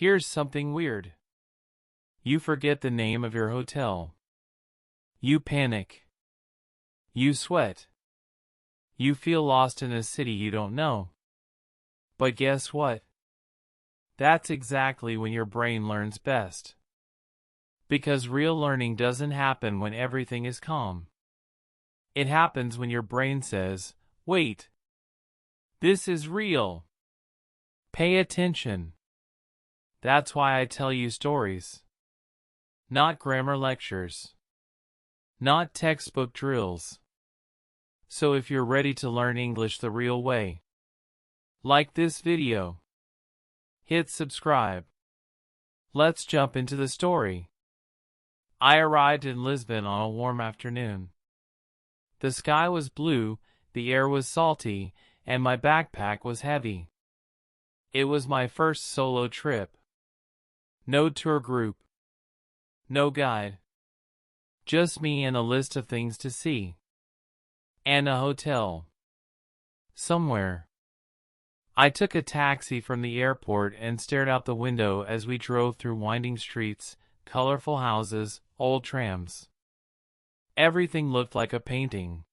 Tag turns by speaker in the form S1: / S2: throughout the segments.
S1: Here's something weird. You forget the name of your hotel. You panic. You sweat. You feel lost in a city you don't know. But guess what? That's exactly when your brain learns best. Because real learning doesn't happen when everything is calm. It happens when your brain says, "Wait. This is real. Pay attention." That's why I tell you stories. Not grammar lectures. Not textbook drills. So if you're ready to learn English the real way, like this video, hit subscribe. Let's jump into the story. I arrived in Lisbon on a warm afternoon. The sky was blue, the air was salty, and my backpack was heavy. It was my first solo trip. No tour group. No guide. Just me and a list of things to see. And a hotel. Somewhere. I took a taxi from the airport and stared out the window as we drove through winding streets, colorful houses, old trams. Everything looked like a painting.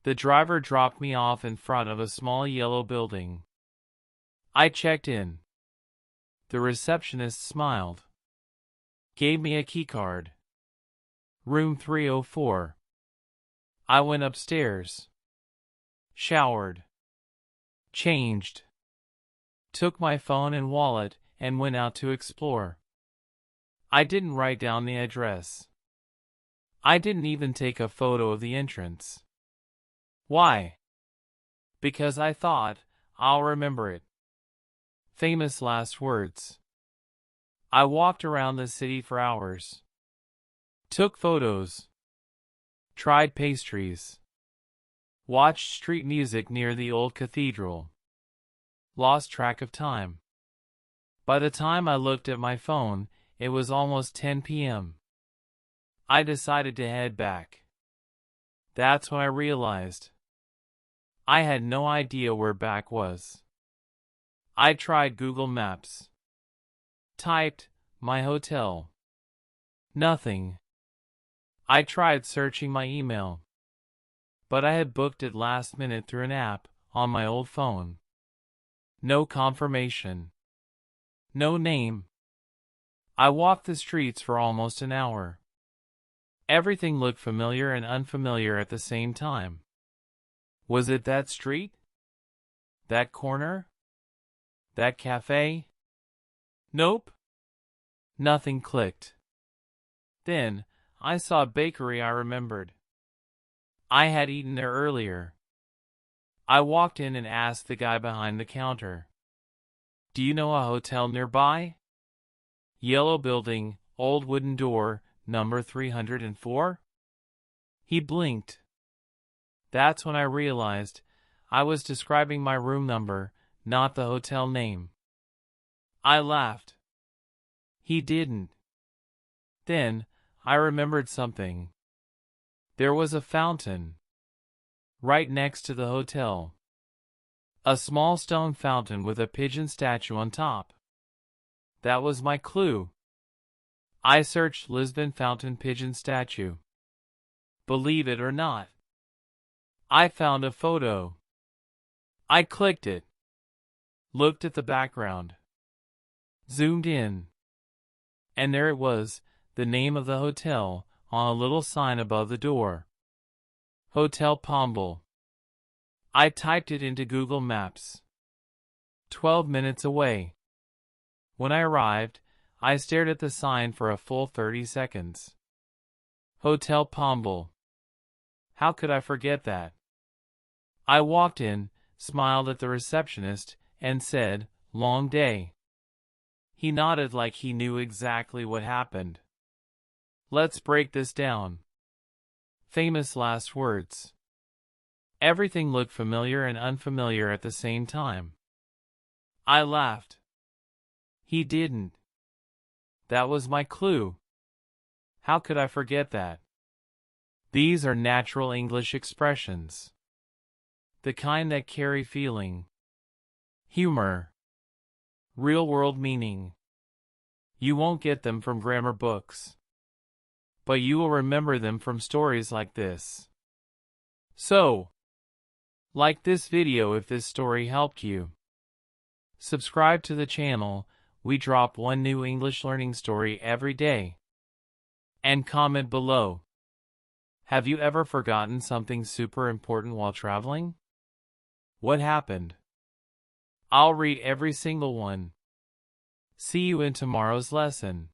S1: The driver dropped me off in front of a small yellow building. I checked in. The receptionist smiled. Gave me a keycard. Room 304. I went upstairs. Showered. Changed. Took my phone and wallet and went out to explore. I didn't write down the address. I didn't even take a photo of the entrance. Why? Because I thought, I'll remember it. Famous last words. I walked around the city for hours. Took photos. Tried pastries. Watched street music near the old cathedral. Lost track of time. By the time I looked at my phone, it was almost 10 p.m. I decided to head back. That's when I realized I had no idea where back was. I tried Google Maps. Typed, my hotel. Nothing. I tried searching my email. But I had booked it last minute through an app on my old phone. No confirmation. No name. I walked the streets for almost an hour. Everything looked familiar and unfamiliar at the same time. Was it that street? That corner? That cafe? Nope. Nothing clicked. Then, I saw a bakery I remembered. I had eaten there earlier. I walked in and asked the guy behind the counter, "Do you know a hotel nearby?" "Yellow building, old wooden door, number 304? He blinked. That's when I realized I was describing my room number, not the hotel name. I laughed. He didn't. Then, I remembered something. There was a fountain. Right next to the hotel. A small stone fountain with a pigeon statue on top. That was my clue. I searched Lisbon fountain pigeon statue. Believe it or not, I found a photo. I clicked it. Looked at the background. Zoomed in. And there it was, the name of the hotel, on a little sign above the door. Hotel Pombal. I typed it into Google Maps. 12 minutes away. When I arrived, I stared at the sign for a full 30 seconds. Hotel Pombal. How could I forget that? I walked in, smiled at the receptionist, and said, "Long day." He nodded like he knew exactly what happened. Let's break this down. Famous last words. Everything looked familiar and unfamiliar at the same time. I laughed. He didn't. That was my clue. How could I forget that? These are natural English expressions. The kind that carry feeling, humor, real-world meaning. You won't get them from grammar books, but you will remember them from stories like this. So, like this video if this story helped you. Subscribe to the channel, we drop one new English learning story every day. And comment below. Have you ever forgotten something super important while traveling? What happened? I'll read every single one. See you in tomorrow's lesson.